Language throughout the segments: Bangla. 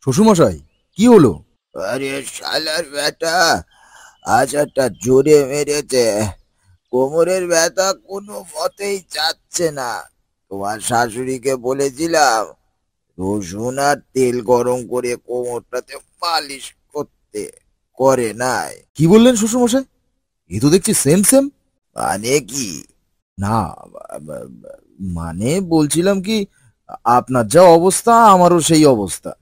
শ্বশুরমশাই, কি হলো? আরে শালার ব্যাটা, আজ একটা জোরে মেরেছে। কোমরের ব্যথা কোনো মতেই যাচ্ছে না। তোমার শাশুড়িকে বলেছিলাম রসুন আর তেল গরম করে কোমরটাতে মালিশ করতে, করে নাই। কি বললেন শ্বশুরমশাই? এ তো দেখছি সেম সেম। মানে কি? না, মানে বলছিলাম কি, আপনার যা অবস্থা আমারও সেই অবস্থা।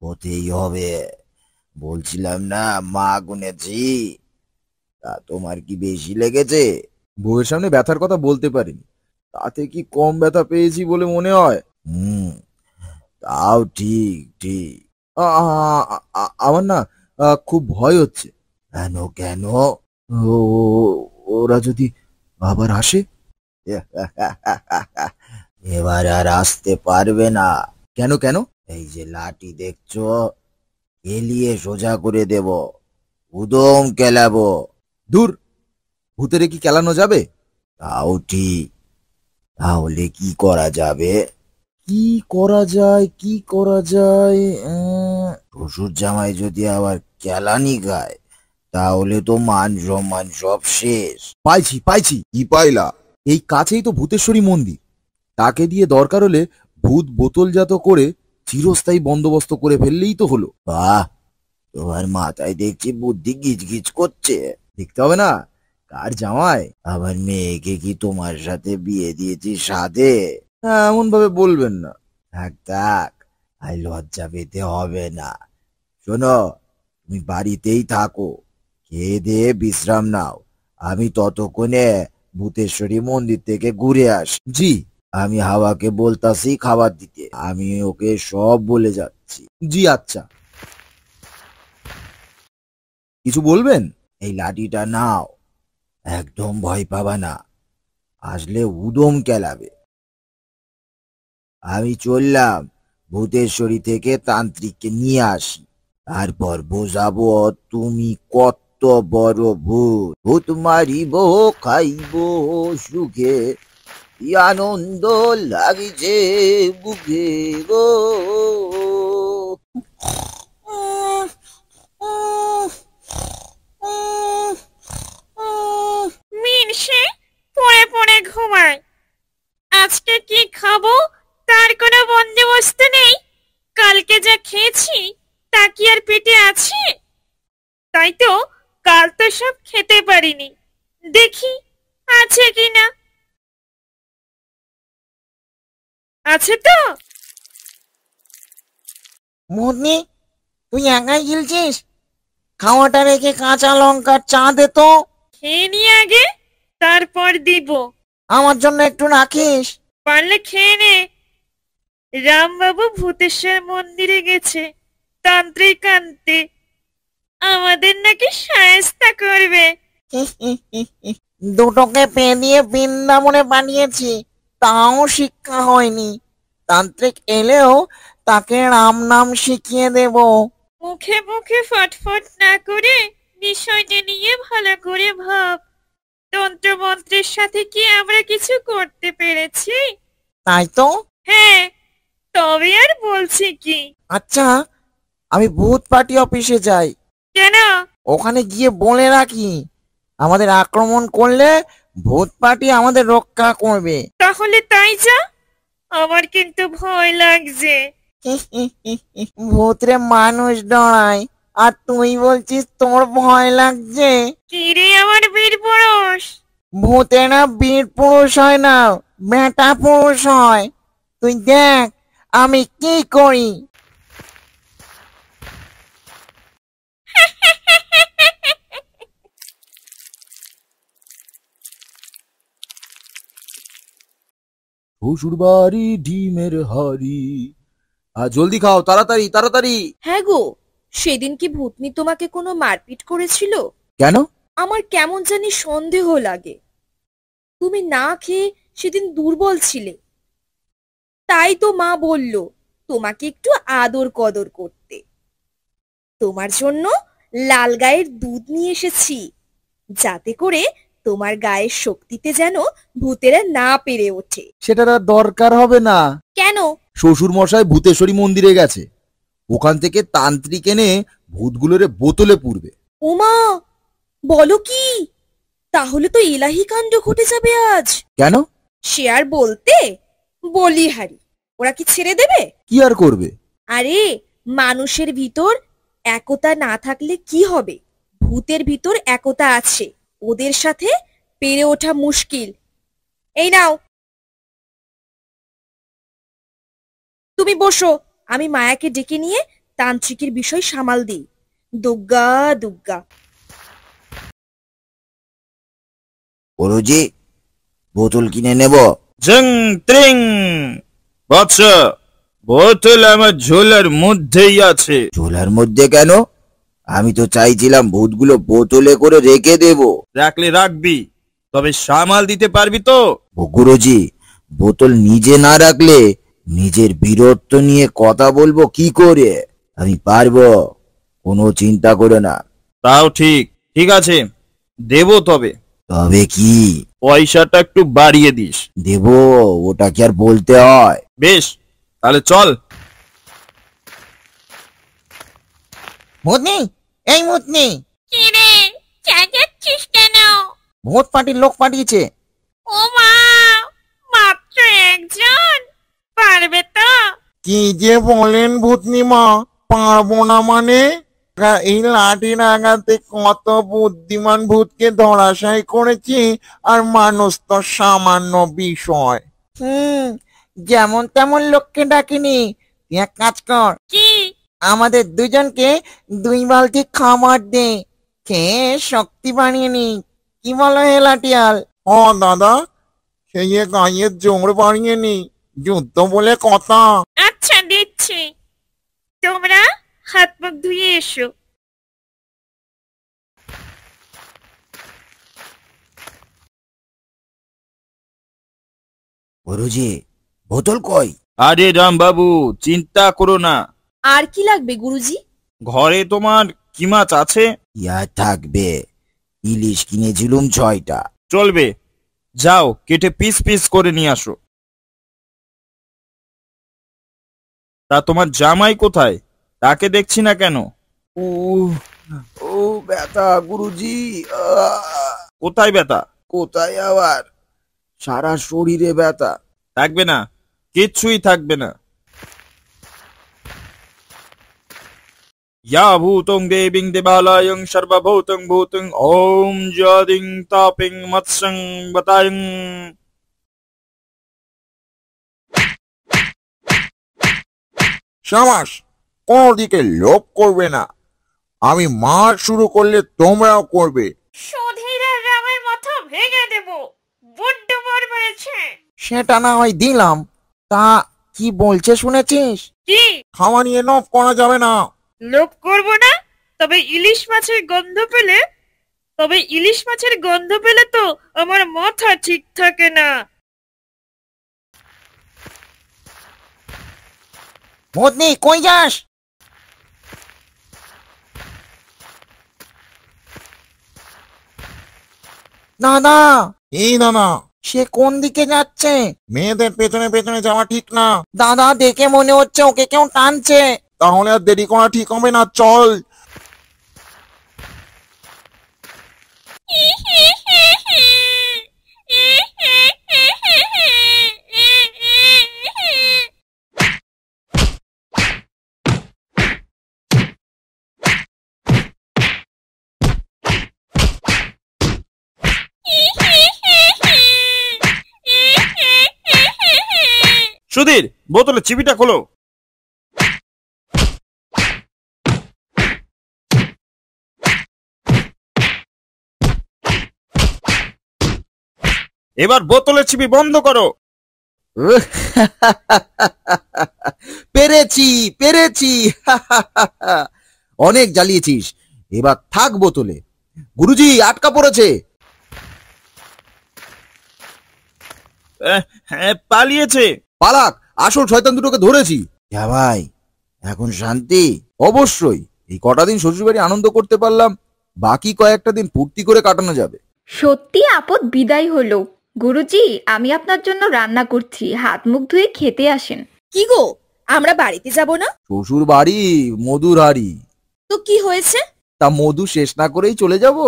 হতেই হবে। বলছিলাম না মা গুনেছি। তা তোমার কি বেশি লেগেছে? বউয়ের সামনে ব্যথার কথা বলতে পারিনি, তাতে কি কম ব্যথা পেয়েছি বলে মনে হয়? হুম, তাও ঠিক ঠিক। আমার না খুব ভয় হচ্ছে। কেন কেন? ওরা যদি আবার আসে? এবার আর আসতে পারবে না। কেন কেন? এই যে লাঠি দেখছো, এলিয়ে সোজা করে দেব, উদম কেলাবো। দূর, ভূতেরে কি কেলানো যাবে? তাও ঠিক। তাহলে কি করা যাবে? কি করা যায়, কি করা যায়? শ্বশুর জামাই যদি আবার কেলানি গায়, তাহলে তো মান সম্মান সব শেষ। পাইছি পাইছি। কি পাইলা? এই কাছেই তো ভূতেশ্বরী মন্দির, তাকে দিয়ে দরকার হলে ভূত বোতলজাত করে চিরস্থায়ী বন্দোবস্ত করে ফেললেই তো হলো। বাহ, তোমার মাথায় দেখছি বুদ্ধি গিজগিজ করছে। দেখতে হবে না কার জামাই। আবার মেয়েকে কি তোমার সাথে বিয়ে দিয়েছি সাধে? এমন ভাবে বলবেন না। থাক থাক, আর লজ্জা পেতে হবে না। শোনো, তুমি বাড়িতেই থাকো, খেয়ে দিয়ে বিশ্রাম নাও। আমি ততক্ষণে ভূতেশ্বরী মন্দির থেকে ঘুরে আসি। জি। আমি হাওয়াকে বলতাছি খাবার দিতে, আমি ওকে সব বলে যাচ্ছি। জি আচ্ছা, কিছু বলবেন? এই লাঠিটা নাও, একদম ভয় পাবা না, আসলে উদম কেলাবে। আমি চললাম ভূতেশ্বরী থেকে তান্ত্রিককে নিয়ে আসি, তারপর বোঝাবো তুমি কত বড় ভূত। ভূত মারিব, খাইব সুখে, কি আনন্দ লাগিছে বুকে গো। মিনসে পড়ে পড়ে ঘুমায়। আজকে কি খাবো তার কোনো বন্দোবস্ত নেই। কালকে যা খেয়েছি তা কি আর পেটে আছে? তাই তো কাল তো সব খেতে পারিনি। দেখি আছে কিনা। আছে তো। মুন্নি, তুই একাই গিলছিস? খাওয়াটা রেখে কাঁচা লঙ্কার চা দে তো। খেয়ে নিয়ে আগে, তারপর দিব। আমার জন্য একটু রাখিস। পারলে খেয়ে নে। রামবাবু ভূতেশ্বর মন্দিরে গেছে তান্ত্রিক আনতে। আমাদের নাকি শায়েস্তা করবে। দুটোকে পেয়ে দিয়ে বৃন্দাবনে পাঠিয়েছি, তাও শিক্ষা হয়নি। তান্ত্রিক এলেও তাকে রাম নাম শিখিয়ে দেব। মুখে মুখে ফটফট না করে বিষয়টা নিয়ে ভালো করে ভাব। তন্ত্রমন্ত্রের সাথে কি আমরা কিছু করতে পেরেছি? তাই তো। হ্যাঁ, তবে আর বলছি কি। আচ্ছা, আমি ভূত পার্টি অফিসে যাই। কেন? ওখানে গিয়ে বলে রাখি আমাদের আক্রমণ করলে ভূত পার্টি আমাদের রক্ষা করবে। তাহলে তাই যা। আমার কিন্তু ভয় লাগছে। ভূতরে মানুষ ডরায়, আর তুই বলছিস তোর ভয় লাগছে? কি রে আমার বীর পুরুষ? ভূতেরা বীর পুরুষ হয় না, বেটা পুরুষ হয়। তুই দেখ আমি কি করি। শ্বশুর বাড়ি ডিমের হাড়ি। জলদি খাও, তাড়াতাড়ি তাড়াতাড়ি। হ্যাঁ গো, সেদিন কি ভূতনি তোমাকে কোনো মারপিট করেছিল? কেন? আমার কেমন জানি সন্দেহ লাগে। তুমি না খেয়ে সেদিন দুর্বল ছিলে, তাই তো মা বলল তোমাকে একটু আদর কদর করতে। তোমার জন্য লাল গায়ের দুধ নিয়ে এসেছি, যাতে করে তোমার গায়ের শক্তিতে যেন ভূতেরা না পেরে ওঠে। সেটার আর দরকার হবে না। কেন? শ্বশুর মশাই ভূতেশ্বরী মন্দিরে গেছে, ওখান থেকে তান্ত্রিক এনে ভূতগুলোরে বোতলে পুরবে। ওমা, বলো কি? তাহলে তো এলাহি কাণ্ড ঘটে যাবে আজ। কেন? সে আর বলতে, বলিহারি ওরা কি ছেড়ে দেবে? কি আর করবে? আরে, মানুষের ভিতর একতা না থাকলে কি হবে? ভূতের ভিতর একতা আছে, ওদের সাথে পেরে ওঠা মুশকিল। এই নাও, তুমি বসো, আমি মায়াকে ডেকে নিয়ে তান্ত্রিকের বিষয় সামাল দিই। দুগ্গা দুগ্গা। গুরুজি, বোতল কিনে নেব? জং ত্রিং। বৎস, বোতল আমার ঝোলার মধ্যেই আছে। ঝোলার মধ্যে কেন? আমি তো চাইছিলাম ভূতগুলো বোতলে করে রেখে দেব। রাখলে রাখবি, তবে সামাল দিতে পারবি তো? ও গুরুজি, বোতল নিজে না রাখলে নিজের বীরত্ব নিয়ে কথা বলবো কি করে? আমি পারবো, কোনো চিন্তা করো না। তাও ঠিক, ঠিক আছে, দেব। তবে তবে কি? পয়সাটা একটু বাড়িয়ে দিস। দেব, ওটা কি আর বলতে হয়? বেশ, তাহলে চল। ভূতনি, এই ভূতনি, কি রে, চেঁচাচ্ছিস কেন? ভূত পার্টির লোক পাঠিয়েছে। ও মা, মাত্র একজন? পারবে তো? কি যে বলেন ভূতনি মা, পারবো না মানে? এই লাঠির আঘাতে কত বুদ্ধিমান ভূতকে ধরাশায়ী করেছি, আর মানুষ তো সামান্য বিষয়। যেমন তেমন লোককে ডাকিনি। তুই এক কাজ কর, কি? আমাদের দুজনকে 2 বালতি খাবার দে, খেয়ে শক্তি বানিয়ে নি। কি বলো হে লাঠিয়াল? ও দাদা, খেয়ে গায়ের জোর বাড়িয়ে নি, যুদ্ধ বলে কথা। আচ্ছা, দিচ্ছি। তোমরা হাত মুখ ধুয়ে এসো। গুরুজি, বোতল কই? আরে রাম বাবু, চিন্তা করো না। আর কি লাগবে গুরুজি? ঘরে তোমার কি মাছ আছে? ইয়া থাকবে, ইলিশ কিনেছিলুম 6টা। চলবে, যাও কেটে পিস পিস করে নিয়ে আসো। তা তোমার জামাই কোথায়? তাকে দেখছি না কেন? ও ও ব্যথা গুরুজি, কোথায় ব্যথা? কোথায় আবার, সারা শরীরে ব্যথা। থাকবে না, কিচ্ছুই থাকবে না। या भूतं देवीं देवालयं सर्वभूतं भूतं ओम ज्योतिं तापिं मत्सं बतायं। সাবাস, কোনো দিকে লোভ করবে না। আমি মার শুরু করলে তোমরাও করবে। সুধীরা রামের মাথা ভেঙে দেব, বড্ড বর হয়েছে। সেটা না হয় দিলাম, তা কি বলছে শুনেছিস? কি? খাওয়া নিয়ে লোভ করা যাবে না। লোভ করবো না? তবে ইলিশ মাছের গন্ধ পেলে তো আমার মাথা ঠিক থাকে না। ভূতনি, কই যাস? দাদা, এই দাদা, সে কোন দিকে যাচ্ছে? মেয়েদের পেছনে পেছনে যাওয়া ঠিক না। দাদা, দেখে মনে হচ্ছে ওকে কেউ টানছে। তাহলে আর দেরি করা ঠিক হবে না, চল। সুধীর, বোতলে চিবিটা খোলো। এবার বোতলের চিবি বন্ধ করো। পেরেছি পেরেছি, অনেক জ্বালিয়েছিস, এবার থাক বোতলে। গুরুজি, আটকা পড়েছে। হ্যাঁ, পালিয়েছে। পালাক, আসল শয়তান দুটোকে ধরেছি। ভাই, এখন শান্তি? অবশ্যই, এই কটা দিন শ্বশুরবাড়ি আনন্দ করতে পারলাম, বাকি কয়েকটা দিন ফুর্তি করে কাটানো যাবে। সত্যি আপদ বিদায় হলো। গুরুজি, আমি আপনার জন্য রান্না করছি, হাত মুখ ধুয়ে খেতে আসেন। কি গো, আমরা বাড়িতে যাব না? শ্বশুর বাড়ি মধুর হাড়ি। তো কি হয়েছে? তা মধু শেষ না করেই চলে যাব?